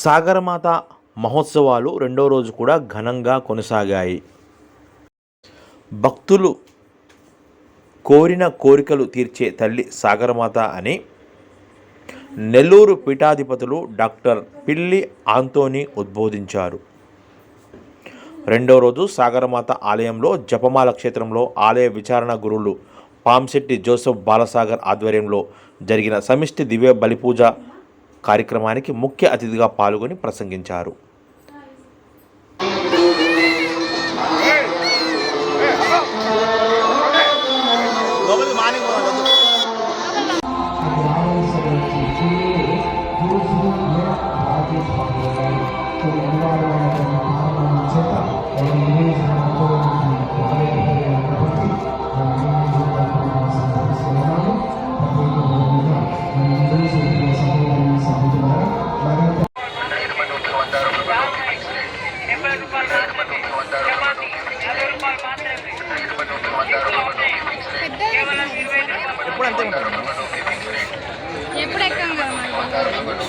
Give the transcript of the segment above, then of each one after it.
సాగరమాత మహోత్సవాలు రెండో రోజు కూడా ఘనంగా కొనసాగాయి. భక్తులు కోరిన కోరికలు తీర్చే తల్లి సాగరమాత అని నెల్లూరు పీఠాధిపతులు డాక్టర్ పిల్లి ఆంతోనీ ఉద్బోధించారు. రెండో రోజు సాగరమాత ఆలయంలో జపమాల క్షేత్రంలో ఆలయ విచారణ గురువులు పాంశెట్టి జోసెఫ్ బాలసాగర్ ఆధ్వర్యంలో జరిగిన సమిష్టి దివ్య బలిపూజ కార్యక్రమానికి ముఖ్య అతిథిగా పాల్గొని ప్రసంగించారు.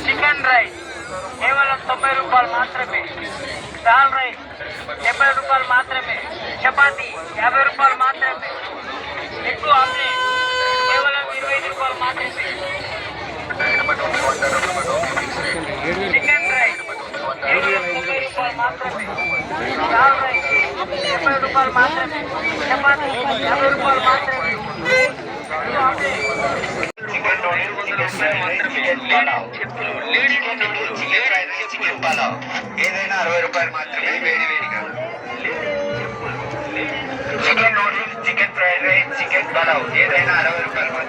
చికెన్ రైస్ కేవలం 90 రూపాయలు మాత్రమే. దాల్ రైస్ 70 రూపాయలు మాత్రమే. చపాతీ 50 రూపాయలు మాత్రమే. ఎగ్ ఆమ్లెట్ కేవలం 25 రూపాయలు మాత్రమే. చికెన్ రైస్ కేవలం 90 రూపాయలు మాత్రమే. దాల్ రైస్ 70 రూపాయలు మాత్రమే. చపాతీ 50 రూపాయలు మాత్రమే. ఎగ్ ఆమ్లెట్ ఏదైనా 60 రూపాయలు మాత్రమే. వేడి వేడిగా chicken noodles, chicken fried rice, chicken pulao ఏదైనా 60 రూపాయలు.